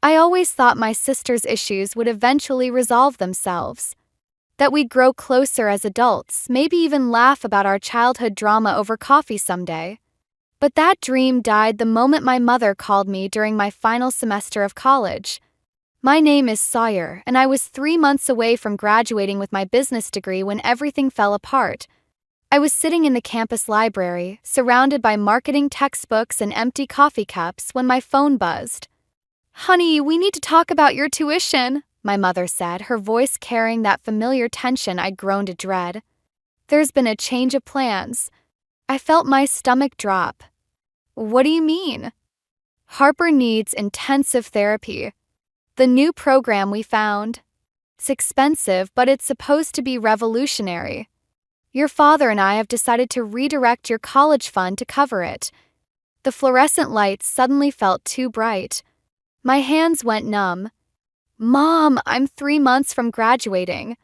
I always thought my sister's issues would eventually resolve themselves. That we'd grow closer as adults, maybe even laugh about our childhood drama over coffee someday. But that dream died the moment my mother called me during my final semester of college. My name is Sawyer, and I was 3 months away from graduating with my business degree when everything fell apart. I was sitting in the campus library, surrounded by marketing textbooks and empty coffee cups, when my phone buzzed. "Honey, we need to talk about your tuition," my mother said, her voice carrying that familiar tension I'd grown to dread. "There's been a change of plans." I felt my stomach drop. "What do you mean?" "Harper needs intensive therapy. The new program we found. It's expensive, but it's supposed to be revolutionary. Your father and I have decided to redirect your college fund to cover it." The fluorescent lights suddenly felt too bright. My hands went numb. "Mom, I'm 3 months from graduating.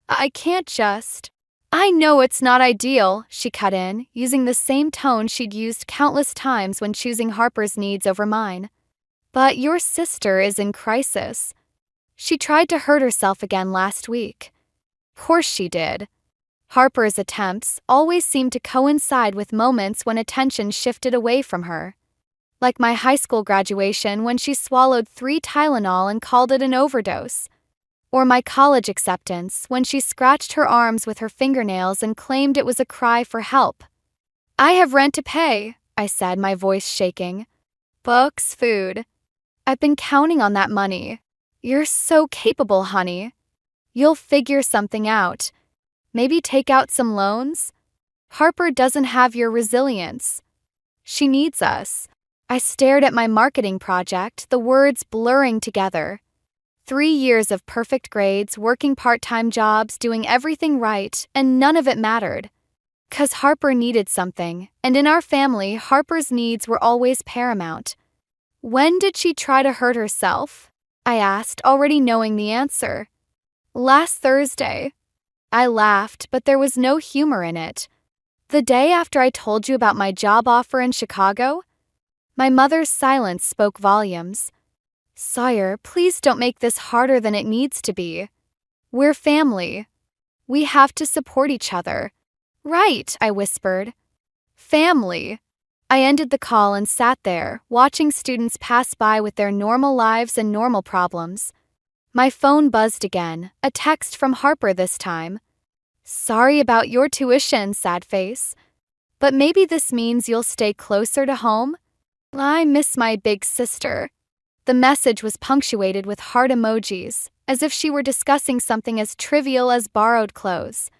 I can't just—" "I know it's not ideal," she cut in, using the same tone she'd used countless times when choosing Harper's needs over mine. "But your sister is in crisis. She tried to hurt herself again last week." Course she did. Harper's attempts always seemed to coincide with moments when attention shifted away from her. Like my high school graduation when she swallowed 3 Tylenol and called it an overdose. Or my college acceptance when she scratched her arms with her fingernails and claimed it was a cry for help. "I have rent to pay," I said, my voice shaking. "Books, food. I've been counting on that money." "You're so capable, honey. You'll figure something out. Maybe take out some loans? Harper doesn't have your resilience. She needs us." I stared at my marketing project, the words blurring together. 3 years of perfect grades, working part-time jobs, doing everything right, and none of it mattered. 'Cause Harper needed something, and in our family, Harper's needs were always paramount. "When did she try to hurt herself?" I asked, already knowing the answer. "Last Thursday." I laughed, but there was no humor in it. "The day after I told you about my job offer in Chicago?" My mother's silence spoke volumes. "Sawyer, please don't make this harder than it needs to be. We're family. We have to support each other." "Right," I whispered. "Family." I ended the call and sat there, watching students pass by with their normal lives and normal problems. My phone buzzed again, a text from Harper this time. "Sorry about your tuition, sad face. But maybe this means you'll stay closer to home? I miss my big sister." The message was punctuated with heart emojis, as if she were discussing something as trivial as borrowed clothes.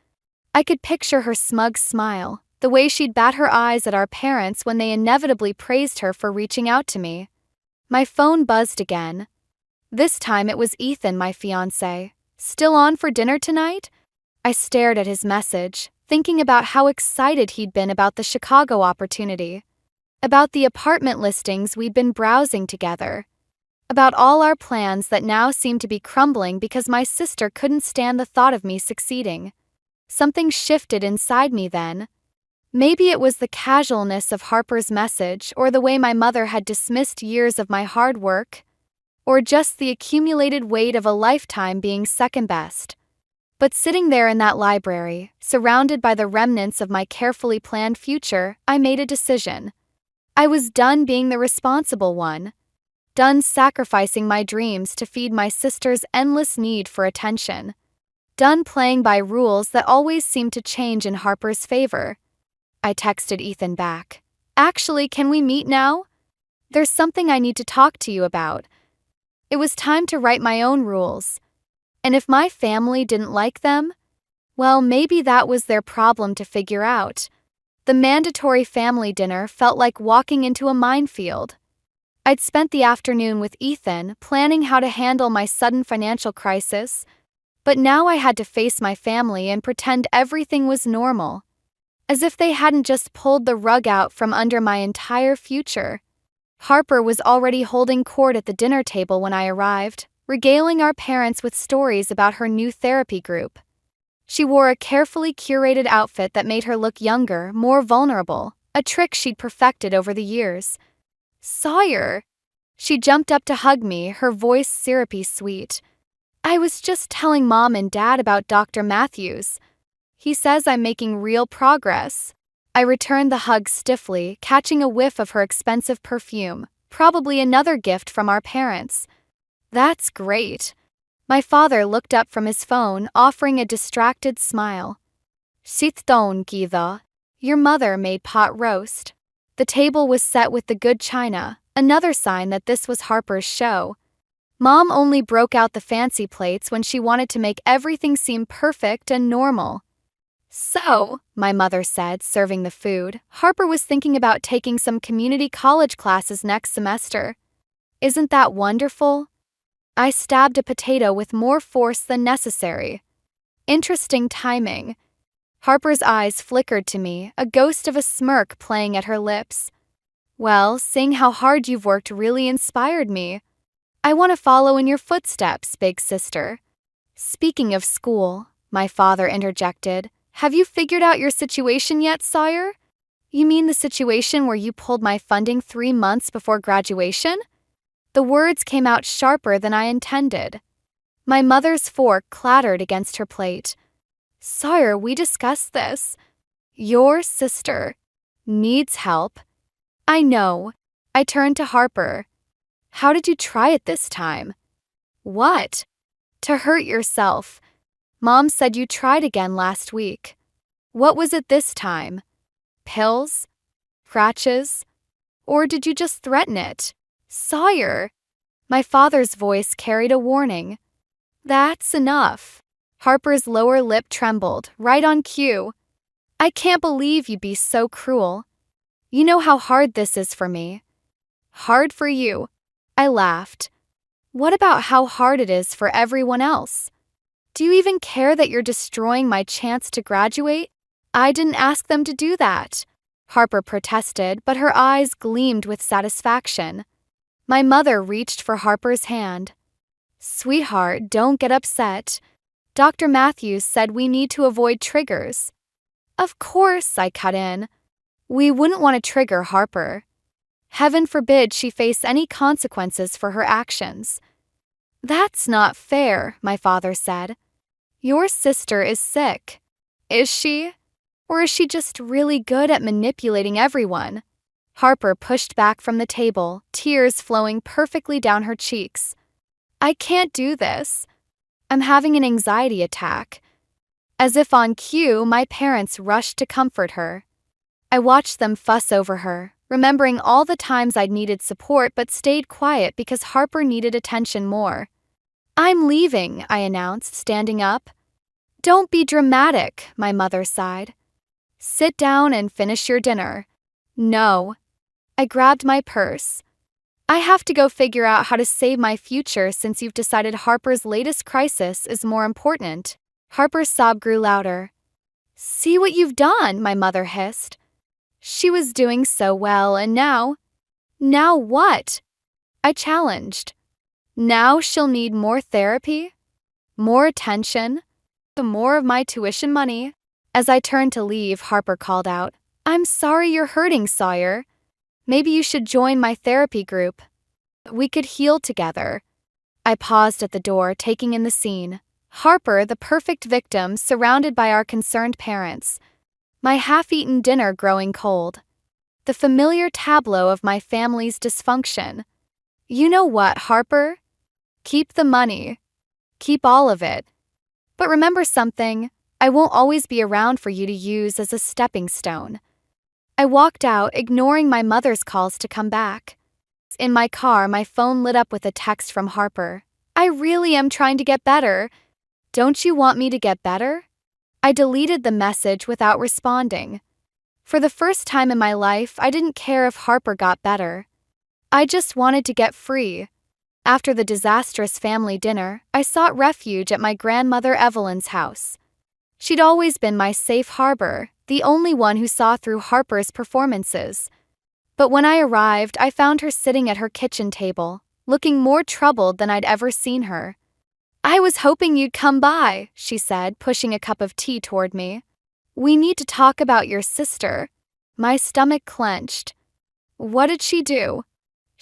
I could picture her smug smile, the way she'd bat her eyes at our parents when they inevitably praised her for reaching out to me. My phone buzzed again. This time it was Ethan, my fiancé. "Still on for dinner tonight?" I stared at his message, thinking about how excited he'd been about the Chicago opportunity, about the apartment listings we'd been browsing together, about all our plans that now seemed to be crumbling because my sister couldn't stand the thought of me succeeding. Something shifted inside me then. Maybe it was the casualness of Harper's message, or the way my mother had dismissed years of my hard work, or just the accumulated weight of a lifetime being second best. But sitting there in that library, surrounded by the remnants of my carefully planned future, I made a decision. I was done being the responsible one. Done sacrificing my dreams to feed my sister's endless need for attention. Done playing by rules that always seemed to change in Harper's favor. I texted Ethan back. "Actually, can we meet now? There's something I need to talk to you about." It was time to write my own rules. And if my family didn't like them, well, maybe that was their problem to figure out. The mandatory family dinner felt like walking into a minefield. I'd spent the afternoon with Ethan, planning how to handle my sudden financial crisis, but now I had to face my family and pretend everything was normal, as if they hadn't just pulled the rug out from under my entire future. Harper was already holding court at the dinner table when I arrived, regaling our parents with stories about her new therapy group. She wore a carefully curated outfit that made her look younger, more vulnerable, a trick she'd perfected over the years. "Sawyer," She jumped up to hug me, her voice syrupy sweet. I was just telling Mom and Dad about Dr. Matthews. He says I'm making real progress. I returned the hug stiffly, catching a whiff of her expensive perfume, probably another gift from our parents. That's great. My father looked up from his phone, offering a distracted smile. Sit down, Githa. Your mother made pot roast. The table was set with the good china, another sign that this was Harper's show. Mom only broke out the fancy plates when she wanted to make everything seem perfect and normal. So, my mother said, serving the food, Harper was thinking about taking some community college classes next semester. Isn't that wonderful? I stabbed a potato with more force than necessary. Interesting timing. Harper's eyes flickered to me, a ghost of a smirk playing at her lips. Well, seeing how hard you've worked really inspired me. I want to follow in your footsteps, big sister. Speaking of school, my father interjected, have you figured out your situation yet, Sawyer? You mean the situation where you pulled my funding 3 months before graduation? The words came out sharper than I intended. My mother's fork clattered against her plate. Sawyer, we discussed this. Your sister needs help. I know. I turned to Harper. How did you try it this time? What? To hurt yourself. Mom said you tried again last week. What was it this time? Pills? Crutches? Or did you just threaten it? Sawyer! My father's voice carried a warning. That's enough. Harper's lower lip trembled, right on cue. I can't believe you'd be so cruel. You know how hard this is for me. Hard for you. I laughed. What about how hard it is for everyone else? Do you even care that you're destroying my chance to graduate? I didn't ask them to do that. Harper protested, but her eyes gleamed with satisfaction. My mother reached for Harper's hand. Sweetheart, don't get upset. Dr. Matthews said we need to avoid triggers. Of course, I cut in. We wouldn't want to trigger Harper. Heaven forbid she face any consequences for her actions. That's not fair, my father said. Your sister is sick. Is she? Or is she just really good at manipulating everyone? Harper pushed back from the table, tears flowing perfectly down her cheeks. I can't do this. I'm having an anxiety attack. As if on cue, my parents rushed to comfort her. I watched them fuss over her, remembering all the times I'd needed support but stayed quiet because Harper needed attention more. I'm leaving, I announced, standing up. Don't be dramatic, my mother sighed. Sit down and finish your dinner. No. I grabbed my purse. I have to go figure out how to save my future since you've decided Harper's latest crisis is more important. Harper's sob grew louder. See what you've done, my mother hissed. She was doing so well, and now? Now what? I challenged. Now she'll need more therapy? More attention? More of my tuition money? As I turned to leave, Harper called out, I'm sorry you're hurting, Sawyer. Maybe you should join my therapy group. We could heal together. I paused at the door, taking in the scene. Harper, the perfect victim, surrounded by our concerned parents. My half-eaten dinner growing cold. The familiar tableau of my family's dysfunction. You know what, Harper? Keep the money. Keep all of it. But remember something, I won't always be around for you to use as a stepping stone. I walked out, ignoring my mother's calls to come back. In my car, my phone lit up with a text from Harper. I really am trying to get better. Don't you want me to get better? I deleted the message without responding. For the first time in my life, I didn't care if Harper got better. I just wanted to get free. After the disastrous family dinner, I sought refuge at my grandmother Evelyn's house. She'd always been my safe harbor, the only one who saw through Harper's performances. But when I arrived, I found her sitting at her kitchen table, looking more troubled than I'd ever seen her. I was hoping you'd come by, she said, pushing a cup of tea toward me. We need to talk about your sister. My stomach clenched. What did she do?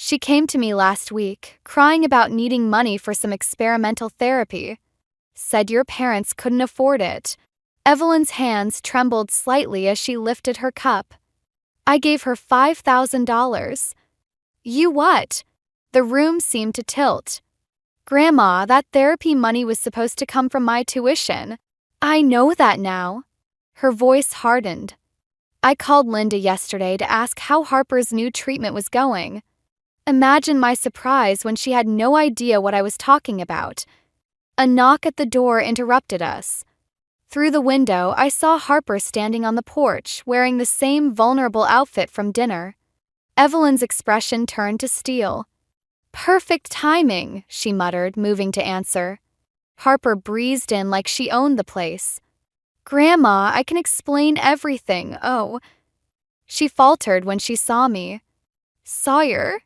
She came to me last week, crying about needing money for some experimental therapy. Said your parents couldn't afford it. Evelyn's hands trembled slightly as she lifted her cup. I gave her $5,000. You what? The room seemed to tilt. Grandma, that therapy money was supposed to come from my tuition. I know that now. Her voice hardened. I called Linda yesterday to ask how Harper's new treatment was going. Imagine my surprise when she had no idea what I was talking about. A knock at the door interrupted us. Through the window, I saw Harper standing on the porch, wearing the same vulnerable outfit from dinner. Evelyn's expression turned to steel. Perfect timing, she muttered, moving to answer. Harper breezed in like she owned the place. Grandma, I can explain everything, oh. She faltered when she saw me. Sawyer?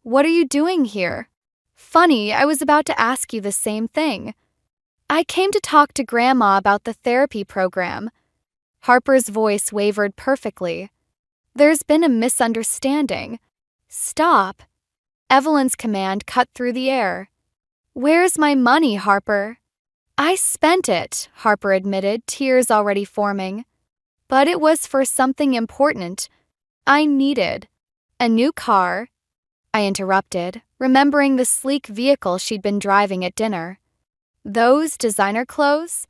What are you doing here? Funny, I was about to ask you the same thing. I came to talk to Grandma about the therapy program. Harper's voice wavered perfectly. There's been a misunderstanding. Stop. Evelyn's command cut through the air. Where's my money, Harper? I spent it, Harper admitted, tears already forming. But it was for something important. I needed a new car. I interrupted, remembering the sleek vehicle she'd been driving at dinner. Those designer clothes?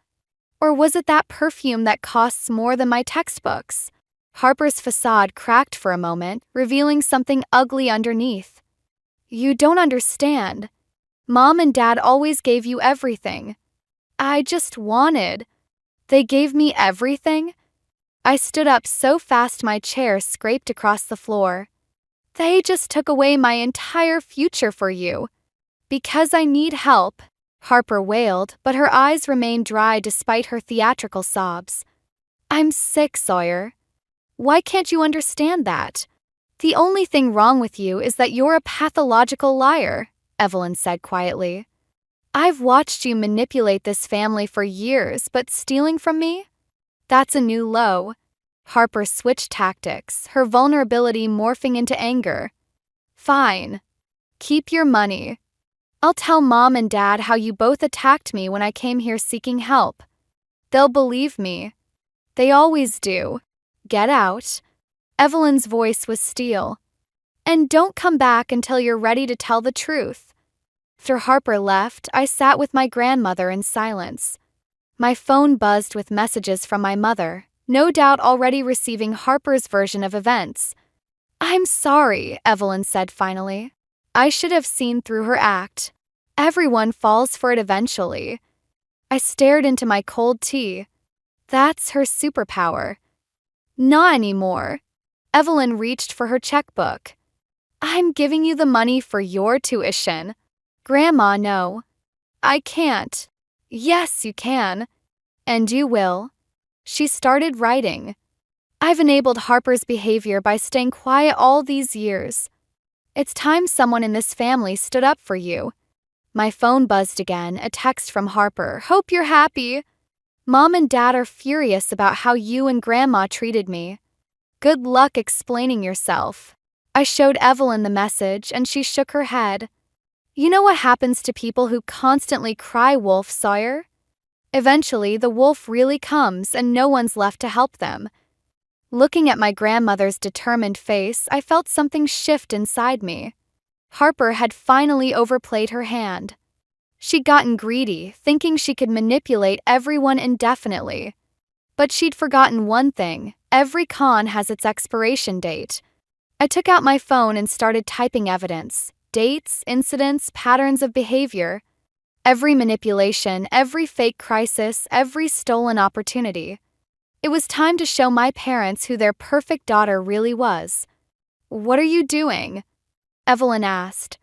Or was it that perfume that costs more than my textbooks? Harper's facade cracked for a moment, revealing something ugly underneath. You don't understand. Mom and Dad always gave you everything. I just wanted. They gave me everything? I stood up so fast my chair scraped across the floor. They just took away my entire future for you. Because I need help, Harper wailed, but her eyes remained dry despite her theatrical sobs. I'm sick, Sawyer. Why can't you understand that? The only thing wrong with you is that you're a pathological liar, Evelyn said quietly. I've watched you manipulate this family for years, but stealing from me? That's a new low. Harper switched tactics, her vulnerability morphing into anger. Fine. Keep your money. I'll tell Mom and Dad how you both attacked me when I came here seeking help. They'll believe me. They always do. Get out. Evelyn's voice was steel. And don't come back until you're ready to tell the truth. After Harper left, I sat with my grandmother in silence. My phone buzzed with messages from my mother, no doubt already receiving Harper's version of events. I'm sorry, Evelyn said finally. I should have seen through her act. Everyone falls for it eventually. I stared into my cold tea. That's her superpower. Not anymore. Evelyn reached for her checkbook. I'm giving you the money for your tuition. Grandma, no. I can't. Yes, you can. And you will. She started writing. I've enabled Harper's behavior by staying quiet all these years. It's time someone in this family stood up for you. My phone buzzed again, a text from Harper. Hope you're happy. Mom and Dad are furious about how you and Grandma treated me. Good luck explaining yourself. I showed Evelyn the message, and she shook her head. You know what happens to people who constantly cry wolf, Sawyer? Eventually, the wolf really comes, and no one's left to help them. Looking at my grandmother's determined face, I felt something shift inside me. Harper had finally overplayed her hand. She'd gotten greedy, thinking she could manipulate everyone indefinitely. But she'd forgotten one thing. Every con has its expiration date. I took out my phone and started typing evidence. Dates, incidents, patterns of behavior. Every manipulation, every fake crisis, every stolen opportunity. It was time to show my parents who their perfect daughter really was. What are you doing? Evelyn asked.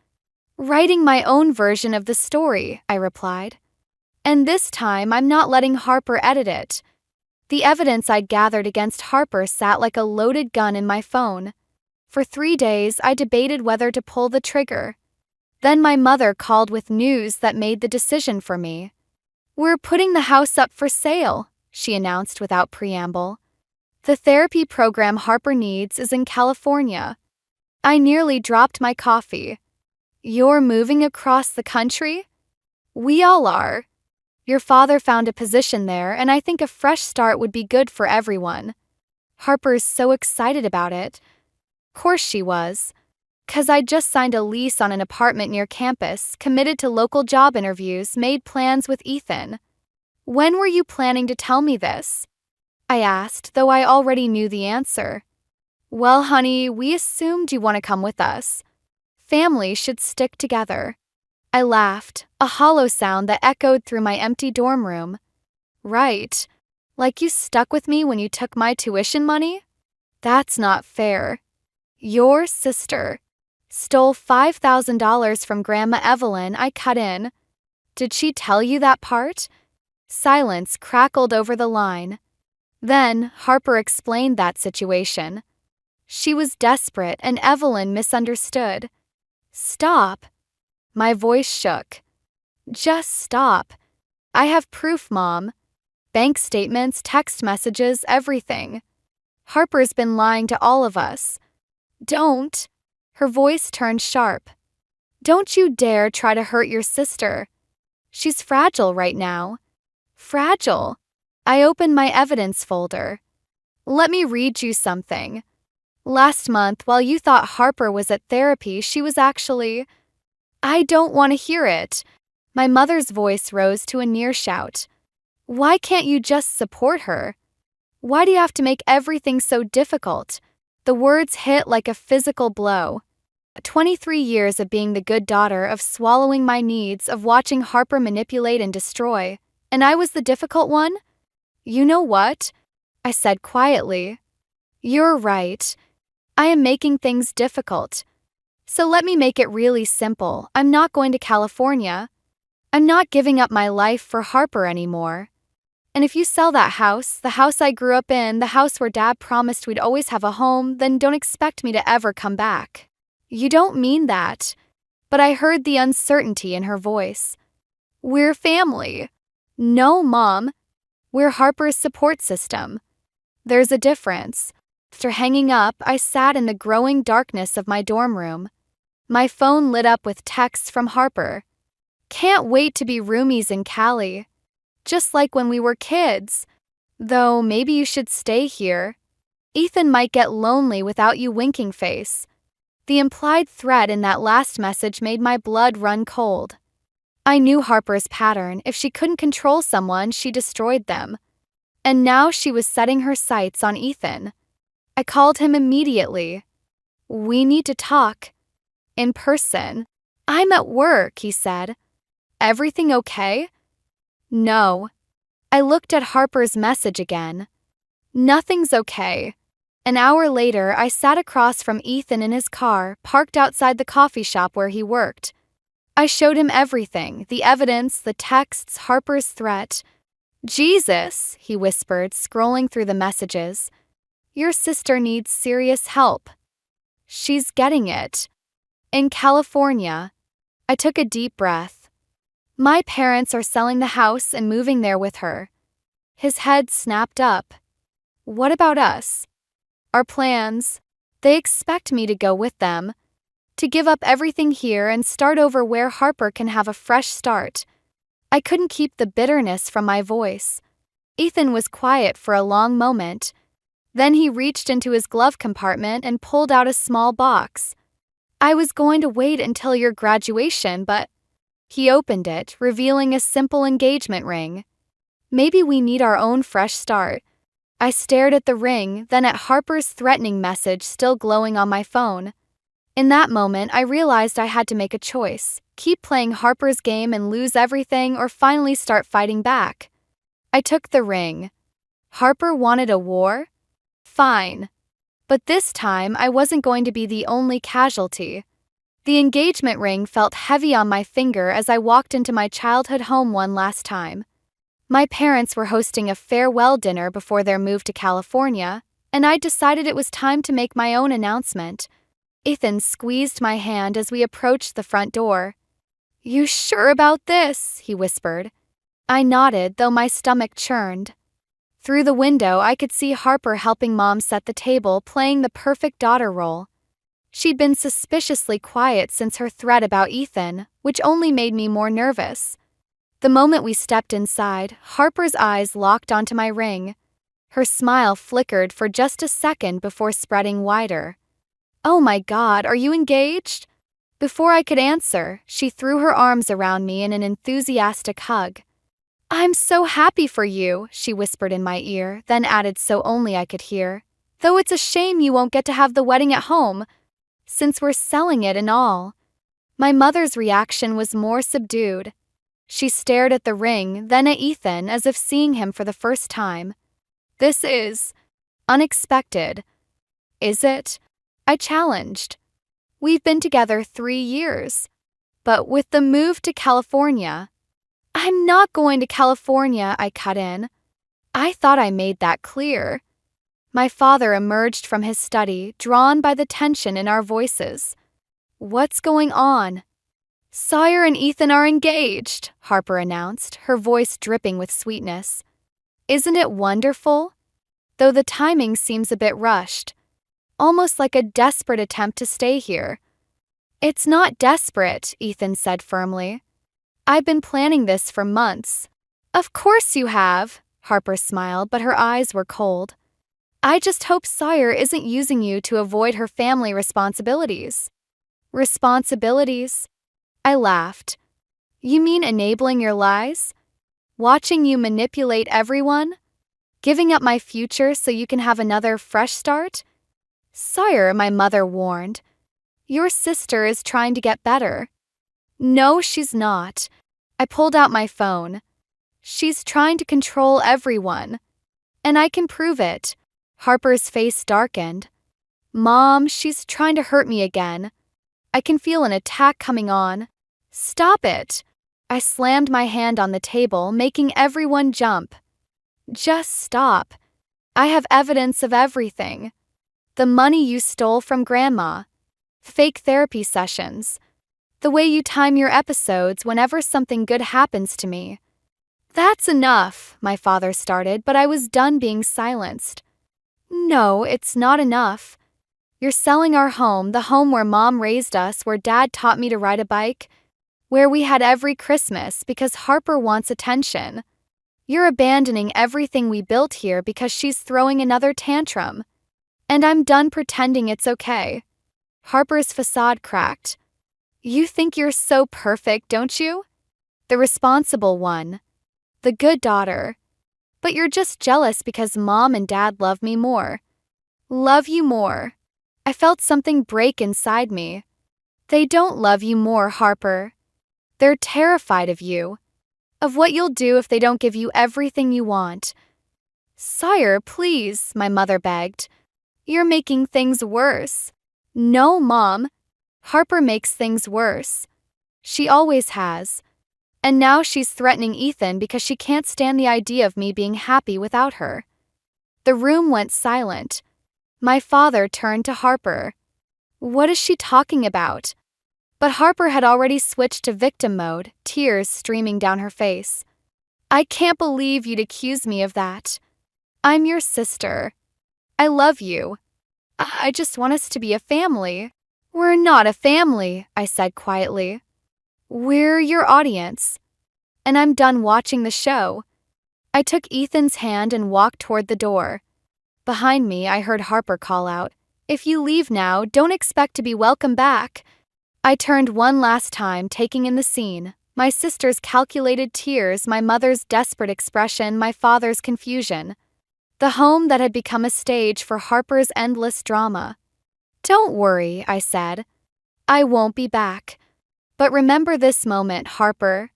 Writing my own version of the story, I replied. And this time I'm not letting Harper edit it. The evidence I'd gathered against Harper sat like a loaded gun in my phone. For 3 days, I debated whether to pull the trigger. Then my mother called with news that made the decision for me. We're putting the house up for sale, she announced without preamble. The therapy program Harper needs is in California. I nearly dropped my coffee. You're moving across the country? We all are. Your father found a position there, and I think a fresh start would be good for everyone. Harper's so excited about it. Course she was. 'Cause I'd just signed a lease on an apartment near campus, committed to local job interviews, made plans with Ethan. When were you planning to tell me this? I asked, though I already knew the answer. Well, honey, we assumed you want to come with us. Family should stick together. I laughed, a hollow sound that echoed through my empty dorm room. Right. Like you stuck with me when you took my tuition money? That's not fair. Your sister stole $5,000 from Grandma Evelyn. I cut in. Did she tell you that part? Silence crackled over the line. Then Harper explained that situation. She was desperate and Evelyn misunderstood. Stop. My voice shook. Just stop. I have proof, Mom. Bank statements, text messages, everything. Harper's been lying to all of us. Don't. Her voice turned sharp. Don't you dare try to hurt your sister. She's fragile right now. Fragile. I opened my evidence folder. Let me read you something. Last month, while you thought Harper was at therapy, she was actually... I don't want to hear it. My mother's voice rose to a near shout. Why can't you just support her? Why do you have to make everything so difficult? The words hit like a physical blow. 23 years of being the good daughter, of swallowing my needs, of watching Harper manipulate and destroy. And I was the difficult one? You know what? I said quietly. You're right. I am making things difficult. So let me make it really simple. I'm not going to California. I'm not giving up my life for Harper anymore. And if you sell that house, the house I grew up in, the house where Dad promised we'd always have a home, then don't expect me to ever come back. You don't mean that. But I heard the uncertainty in her voice. We're family. No, Mom. We're Harper's support system. There's a difference. After hanging up, I sat in the growing darkness of my dorm room. My phone lit up with texts from Harper. Can't wait to be roomies in Cali. Just like when we were kids. Though maybe you should stay here. Ethan might get lonely without you, winking face. The implied threat in that last message made my blood run cold. I knew Harper's pattern. If she couldn't control someone, she destroyed them. And now she was setting her sights on Ethan. I called him immediately. We need to talk. In person. I'm at work, he said. Everything okay? No. I looked at Harper's message again. Nothing's okay. An hour later, I sat across from Ethan in his car, parked outside the coffee shop where he worked. I showed him everything, the evidence, the texts, Harper's threat. Jesus, he whispered, scrolling through the messages. Your sister needs serious help. She's getting it. In California. I took a deep breath. My parents are selling the house and moving there with her. His head snapped up. What about us? Our plans. They expect me to go with them. To give up everything here and start over where Harper can have a fresh start. I couldn't keep the bitterness from my voice. Ethan was quiet for a long moment. Then he reached into his glove compartment and pulled out a small box. I was going to wait until your graduation, but... He opened it, revealing a simple engagement ring. Maybe we need our own fresh start. I stared at the ring, then at Harper's threatening message still glowing on my phone. In that moment, I realized I had to make a choice. Keep playing Harper's game and lose everything, or finally start fighting back. I took the ring. Harper wanted a war? Fine. But this time, I wasn't going to be the only casualty. The engagement ring felt heavy on my finger as I walked into my childhood home one last time. My parents were hosting a farewell dinner before their move to California, and I decided it was time to make my own announcement. Ethan squeezed my hand as we approached the front door. You sure about this? He whispered. I nodded, though my stomach churned. Through the window, I could see Harper helping Mom set the table, playing the perfect daughter role. She'd been suspiciously quiet since her threat about Ethan, which only made me more nervous. The moment we stepped inside, Harper's eyes locked onto my ring. Her smile flickered for just a second before spreading wider. "Oh my God, are you engaged?" Before I could answer, she threw her arms around me in an enthusiastic hug. "I'm so happy for you," she whispered in my ear, then added so only I could hear. "Though it's a shame you won't get to have the wedding at home, since we're selling it and all." My mother's reaction was more subdued. She stared at the ring, then at Ethan as if seeing him for the first time. "This is unexpected, is it?" I challenged. "We've been together 3 years. But with the move to California—" "I'm not going to California," I cut in. "I thought I made that clear." My father emerged from his study, drawn by the tension in our voices. "What's going on?" "Sawyer and Ethan are engaged," Harper announced, her voice dripping with sweetness. "Isn't it wonderful? Though the timing seems a bit rushed. Almost like a desperate attempt to stay here." "It's not desperate," Ethan said firmly. "I've been planning this for months." "Of course you have," Harper smiled, but her eyes were cold. "I just hope Sawyer isn't using you to avoid her family responsibilities." "Responsibilities?" I laughed. "You mean enabling your lies? Watching you manipulate everyone? Giving up my future so you can have another fresh start?" "Sawyer," my mother warned. "Your sister is trying to get better." "No, she's not." I pulled out my phone. "She's trying to control everyone. And I can prove it." Harper's face darkened. "Mom, she's trying to hurt me again. I can feel an attack coming on." "Stop it." I slammed my hand on the table, making everyone jump. "Just stop. I have evidence of everything. The money you stole from Grandma. Fake therapy sessions. The way you time your episodes whenever something good happens to me." "That's enough," my father started, but I was done being silenced. "No, it's not enough. You're selling our home, the home where Mom raised us, where Dad taught me to ride a bike, where we had every Christmas, because Harper wants attention. You're abandoning everything we built here because she's throwing another tantrum. And I'm done pretending it's okay." Harper's facade cracked. "You think you're so perfect, don't you? The responsible one. The good daughter. But you're just jealous because Mom and Dad love me more." "Love you more." I felt something break inside me. "They don't love you more, Harper. They're terrified of you. Of what you'll do if they don't give you everything you want." "Sawyer, please," my mother begged. "You're making things worse." "No, Mom. Harper makes things worse. She always has. And now she's threatening Ethan because she can't stand the idea of me being happy without her." The room went silent. My father turned to Harper. "What is she talking about?" But Harper had already switched to victim mode, tears streaming down her face. "I can't believe you'd accuse me of that. I'm your sister. I love you. I just want us to be a family." "We're not a family," I said quietly. "We're your audience. And I'm done watching the show." I took Ethan's hand and walked toward the door. Behind me, I heard Harper call out, "If you leave now, don't expect to be welcome back." I turned one last time, taking in the scene. My sister's calculated tears, my mother's desperate expression, my father's confusion. The home that had become a stage for Harper's endless drama. "Don't worry," I said. "I won't be back. But remember this moment, Harper.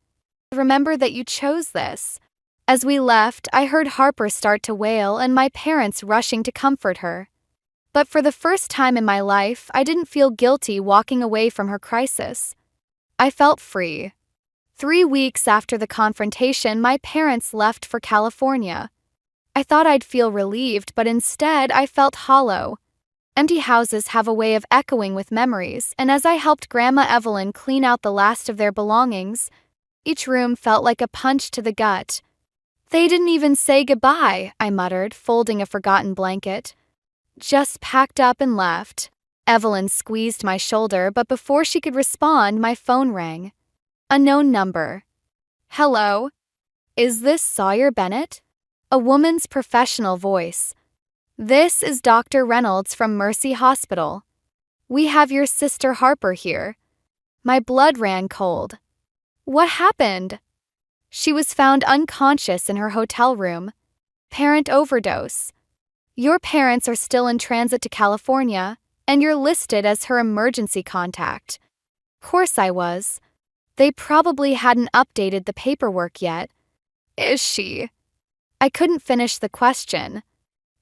Remember that you chose this." As we left, I heard Harper start to wail and my parents rushing to comfort her. But for the first time in my life, I didn't feel guilty walking away from her crisis. I felt free. 3 weeks after the confrontation, my parents left for California. I thought I'd feel relieved, but instead I felt hollow. Empty houses have a way of echoing with memories, and as I helped Grandma Evelyn clean out the last of their belongings, each room felt like a punch to the gut. "They didn't even say goodbye," I muttered, folding a forgotten blanket. "Just packed up and left." Evelyn squeezed my shoulder, but before she could respond, my phone rang. Unknown number. Hello? Is this Sawyer Bennett? A woman's professional voice. This is Dr. Reynolds from Mercy Hospital. We have your sister Harper here. My blood ran cold. What happened? She was found unconscious in her hotel room. Parent overdose. Your parents are still in transit to California, and you're listed as her emergency contact. Course I was. They probably hadn't updated the paperwork yet. Is she? I couldn't finish the question.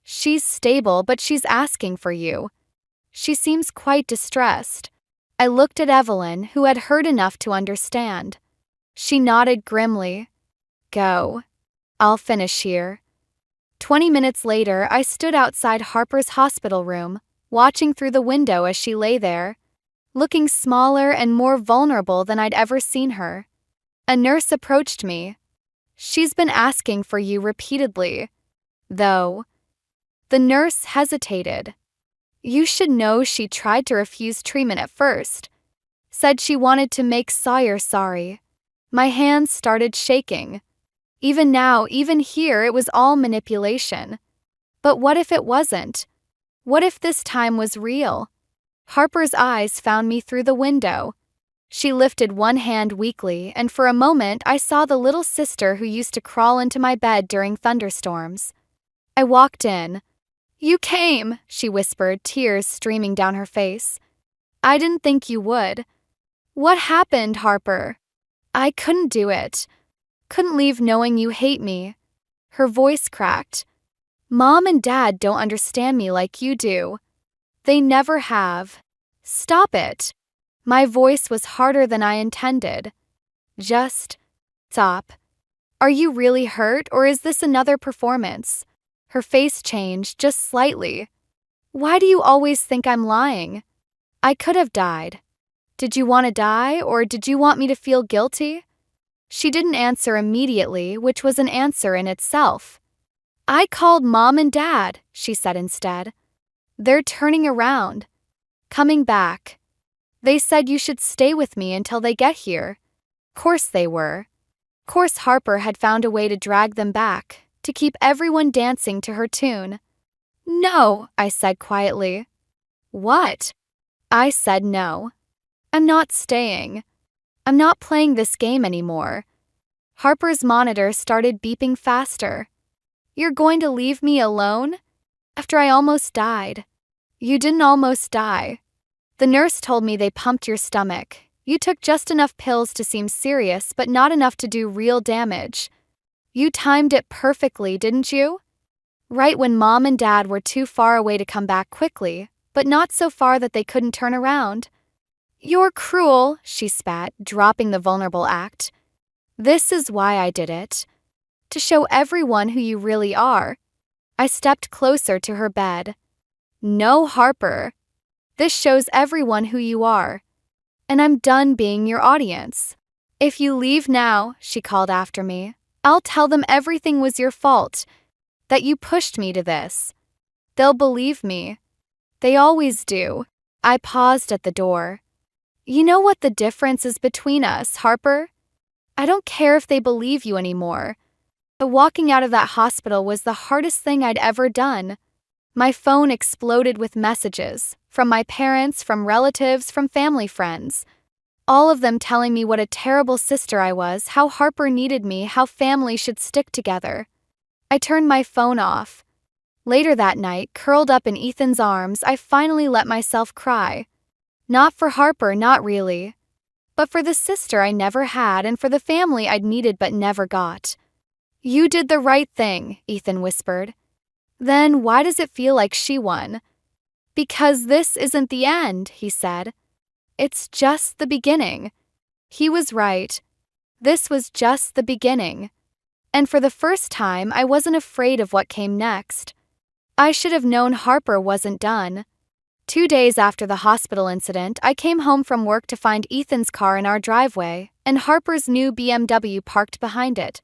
She's stable, but she's asking for you. She seems quite distressed. I looked at Evelyn, who had heard enough to understand. She nodded grimly. Go. I'll finish here. 20 minutes later, I stood outside Harper's hospital room, watching through the window as she lay there, looking smaller and more vulnerable than I'd ever seen her. A nurse approached me. She's been asking for you repeatedly. Though. The nurse hesitated. You should know she tried to refuse treatment at first. Said she wanted to make Sawyer sorry. My hands started shaking. Even now, even here, it was all manipulation. But what if it wasn't? What if this time was real? Harper's eyes found me through the window. She lifted one hand weakly, and for a moment I saw the little sister who used to crawl into my bed during thunderstorms. I walked in. You came, she whispered, tears streaming down her face. I didn't think you would. What happened, Harper? I couldn't do it. Couldn't leave knowing you hate me. Her voice cracked. Mom and Dad don't understand me like you do. They never have. Stop it. My voice was harder than I intended. Just stop. Are you really hurt, or is this another performance? Her face changed just slightly. Why do you always think I'm lying? I could have died. Did you want to die, or did you want me to feel guilty? She didn't answer immediately, which was an answer in itself. I called Mom and Dad, she said instead. They're turning around. Coming back. They said you should stay with me until they get here. Course they were. Course Harper had found a way to drag them back, to keep everyone dancing to her tune. No, I said quietly. What? I said no. I'm not staying. I'm not playing this game anymore. Harper's monitor started beeping faster. You're going to leave me alone? After I almost died. You didn't almost die. The nurse told me they pumped your stomach. You took just enough pills to seem serious, but not enough to do real damage. You timed it perfectly, didn't you? Right when Mom and Dad were too far away to come back quickly, but not so far that they couldn't turn around. You're cruel, she spat, dropping the vulnerable act. This is why I did it. To show everyone who you really are. I stepped closer to her bed. No, Harper. This shows everyone who you are. And I'm done being your audience. If you leave now, she called after me, I'll tell them everything was your fault, that you pushed me to this. They'll believe me. They always do. I paused at the door. You know what the difference is between us, Harper? I don't care if they believe you anymore. But walking out of that hospital was the hardest thing I'd ever done. My phone exploded with messages, from my parents, from relatives, from family friends. All of them telling me what a terrible sister I was, how Harper needed me, how family should stick together. I turned my phone off. Later that night, curled up in Ethan's arms, I finally let myself cry. Not for Harper, not really. But for the sister I never had and for the family I'd needed but never got. You did the right thing, Ethan whispered. Then why does it feel like she won? Because this isn't the end, he said. It's just the beginning. He was right. This was just the beginning. And for the first time, I wasn't afraid of what came next. I should have known Harper wasn't done. 2 days after the hospital incident, I came home from work to find Ethan's car in our driveway and Harper's new BMW parked behind it.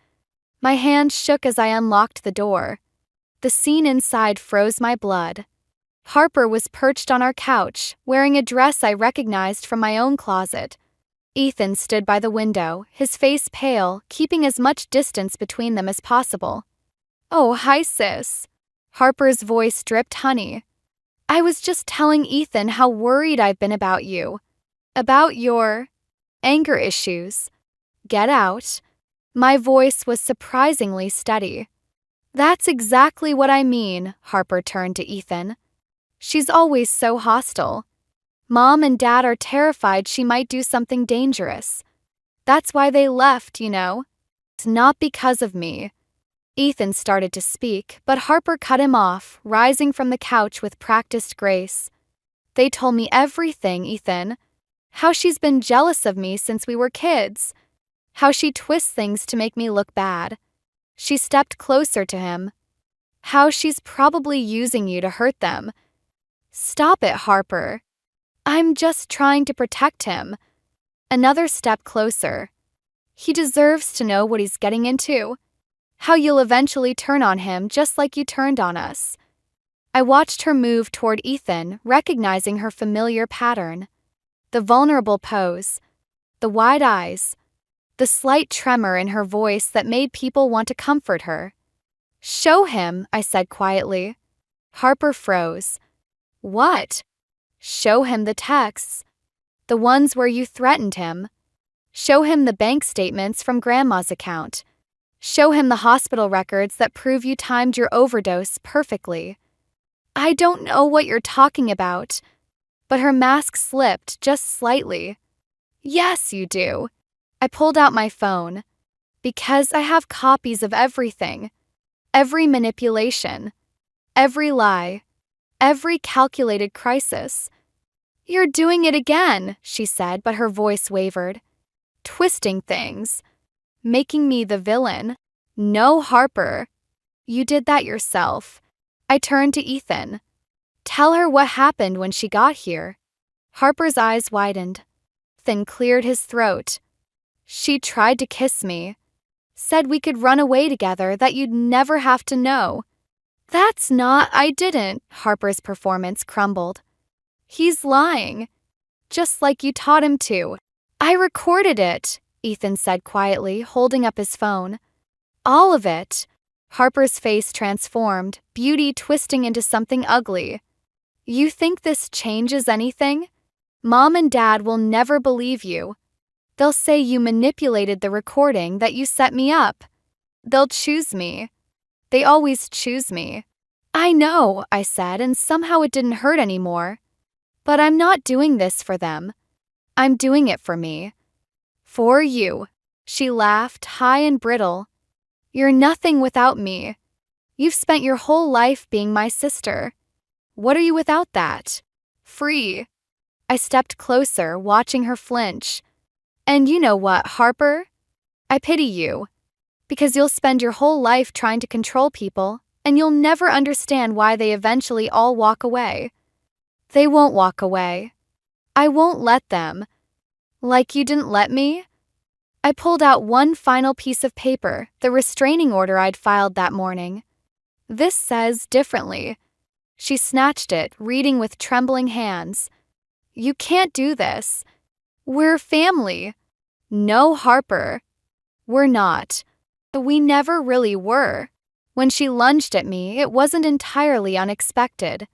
My hand shook as I unlocked the door. The scene inside froze my blood. Harper was perched on our couch, wearing a dress I recognized from my own closet. Ethan stood by the window, his face pale, keeping as much distance between them as possible. "Oh, hi, sis." Harper's voice dripped honey. "I was just telling Ethan how worried I've been about you. About your anger issues." "Get out." My voice was surprisingly steady. "That's exactly what I mean," Harper turned to Ethan. "She's always so hostile. Mom and Dad are terrified she might do something dangerous. That's why they left, you know. It's not because of me." Ethan started to speak, but Harper cut him off, rising from the couch with practiced grace. "They told me everything, Ethan. How she's been jealous of me since we were kids. How she twists things to make me look bad." She stepped closer to him. "How she's probably using you to hurt them." "Stop it, Harper. I'm just trying to protect him." Another step closer. "He deserves to know what he's getting into. How you'll eventually turn on him just like you turned on us." I watched her move toward Ethan, recognizing her familiar pattern. The vulnerable pose, the wide eyes, the slight tremor in her voice that made people want to comfort her. "Show him," I said quietly. Harper froze. "What?" "Show him the texts. The ones where you threatened him. Show him the bank statements from Grandma's account. Show him the hospital records that prove you timed your overdose perfectly." "I don't know what you're talking about." But her mask slipped just slightly. "Yes, you do." I pulled out my phone. "Because I have copies of everything. Every manipulation. Every lie. Every calculated crisis." "You're doing it again," she said, but her voice wavered. "Twisting things. Making me the villain." "No, Harper. You did that yourself." I turned to Ethan. "Tell her what happened when she got here." Harper's eyes widened. Ethan cleared his throat. "She tried to kiss me. Said we could run away together, that you'd never have to know." "That's not, I didn't." Harper's performance crumbled. "He's lying. Just like you taught him to." "I recorded it," Ethan said quietly, holding up his phone. "All of it." Harper's face transformed, beauty twisting into something ugly. "You think this changes anything? Mom and Dad will never believe you. They'll say you manipulated the recording, that you set me up. They'll choose me. They always choose me." "I know," I said, and somehow it didn't hurt anymore. "But I'm not doing this for them. I'm doing it for me." "For you." She laughed, high and brittle. "You're nothing without me. You've spent your whole life being my sister. What are you without that? Free." I stepped closer, watching her flinch. "And you know what, Harper? I pity you. Because you'll spend your whole life trying to control people, and you'll never understand why they eventually all walk away." "They won't walk away. I won't let them." "Like you didn't let me?" I pulled out one final piece of paper, the restraining order I'd filed that morning. "This says differently." She snatched it, reading with trembling hands. "You can't do this. We're family." "No, Harper. We're not. We never really were." When she lunged at me, it wasn't entirely unexpected.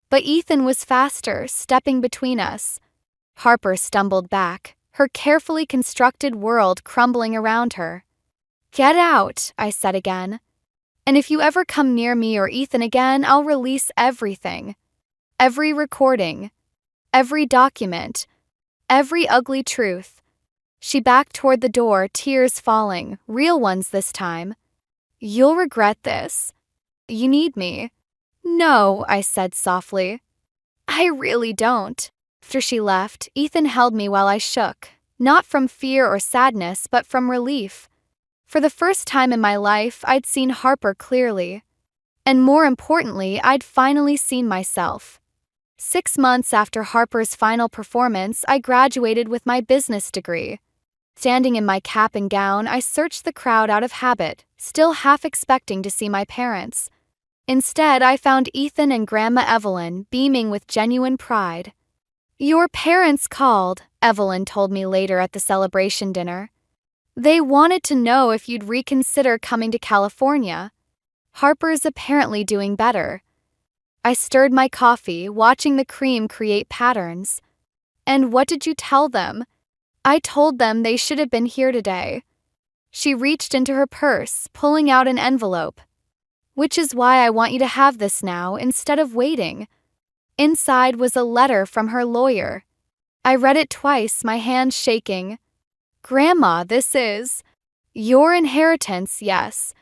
But Ethan was faster, stepping between us. Harper stumbled back, her carefully constructed world crumbling around her. "Get out," I said again. "And if you ever come near me or Ethan again, I'll release everything. Every recording. Every document. Every ugly truth." She backed toward the door, tears falling, real ones this time. "You'll regret this. You need me." "No," I said softly. "I really don't." After she left, Ethan held me while I shook, not from fear or sadness, but from relief. For the first time in my life, I'd seen Harper clearly. And more importantly, I'd finally seen myself. 6 months after Harper's final performance, I graduated with my business degree. Standing in my cap and gown, I searched the crowd out of habit, still half expecting to see my parents. Instead, I found Ethan and Grandma Evelyn beaming with genuine pride. "Your parents called," Evelyn told me later at the celebration dinner. "They wanted to know if you'd reconsider coming to California. Harper's apparently doing better." I stirred my coffee, watching the cream create patterns. "And what did you tell them?" "I told them they should have been here today." She reached into her purse, pulling out an envelope. "Which is why I want you to have this now instead of waiting." Inside was a letter from her lawyer. I read it twice, my hands shaking. "Grandma, this is your inheritance, yes.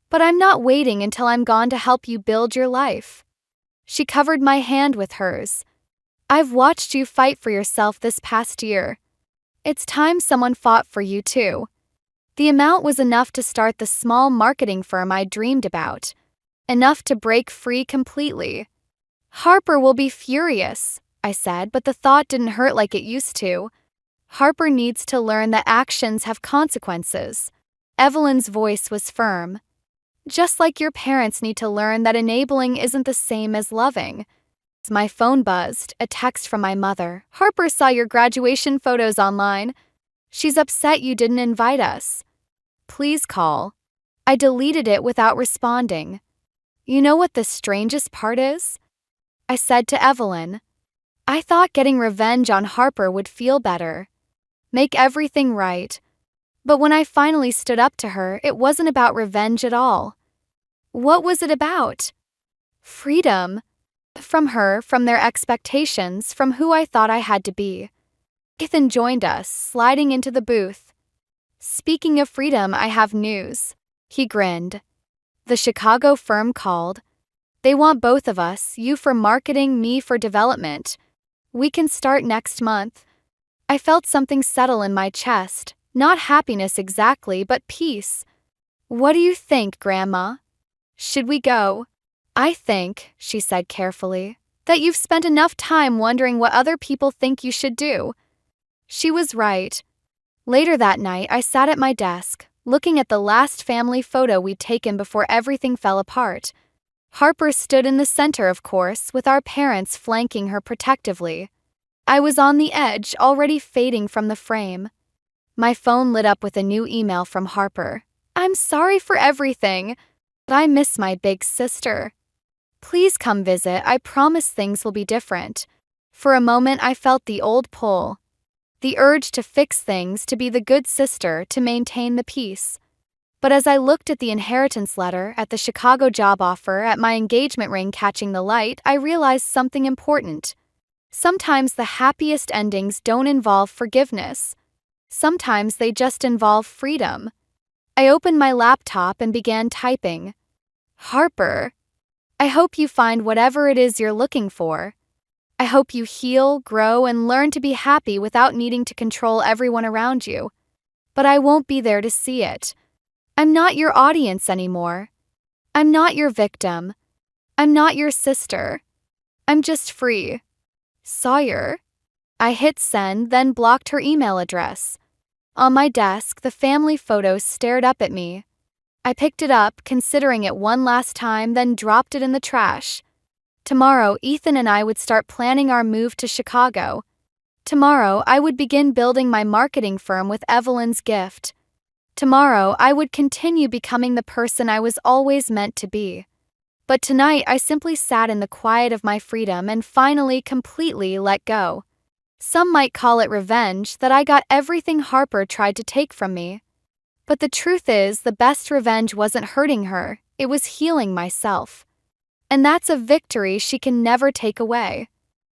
But I'm not waiting until I'm gone to help you build your life." She covered my hand with hers. "I've watched you fight for yourself this past year. It's time someone fought for you too." The amount was enough to start the small marketing firm I dreamed about. Enough to break free completely. "Harper will be furious," I said, but the thought didn't hurt like it used to. "Harper needs to learn that actions have consequences." Evelyn's voice was firm. "Just like your parents need to learn that enabling isn't the same as loving." My phone buzzed, a text from my mother. "Harper saw your graduation photos online. She's upset you didn't invite us. Please call." I deleted it without responding. "You know what the strangest part is?" I said to Evelyn. "I thought getting revenge on Harper would feel better. Make everything right. But when I finally stood up to her, it wasn't about revenge at all." "What was it about?" "Freedom. From her, from their expectations, from who I thought I had to be." Ethan joined us, sliding into the booth. "Speaking of freedom, I have news." He grinned. "The Chicago firm called. They want both of us, you for marketing, me for development. We can start next month." I felt something settle in my chest, not happiness exactly, but peace. "What do you think, Grandma? Should we go?" "I think," she said carefully, "that you've spent enough time wondering what other people think you should do." She was right. Later that night, I sat at my desk, looking at the last family photo we'd taken before everything fell apart. Harper stood in the center, of course, with our parents flanking her protectively. I was on the edge, already fading from the frame. My phone lit up with a new email from Harper. "I'm sorry for everything, but I miss my big sister. Please come visit, I promise things will be different." For a moment I felt the old pull. The urge to fix things, to be the good sister, to maintain the peace. But as I looked at the inheritance letter, at the Chicago job offer, at my engagement ring catching the light, I realized something important. Sometimes the happiest endings don't involve forgiveness. Sometimes they just involve freedom. I opened my laptop and began typing. "Harper, I hope you find whatever it is you're looking for. I hope you heal, grow, and learn to be happy without needing to control everyone around you. But I won't be there to see it. I'm not your audience anymore. I'm not your victim. I'm not your sister. I'm just free. Sawyer." I hit send, then blocked her email address. On my desk, the family photo stared up at me. I picked it up, considering it one last time, then dropped it in the trash. Tomorrow, Ethan and I would start planning our move to Chicago. Tomorrow, I would begin building my marketing firm with Evelyn's gift. Tomorrow, I would continue becoming the person I was always meant to be. But tonight, I simply sat in the quiet of my freedom and finally completely let go. Some might call it revenge that I got everything Harper tried to take from me. But the truth is, the best revenge wasn't hurting her, it was healing myself. And that's a victory she can never take away.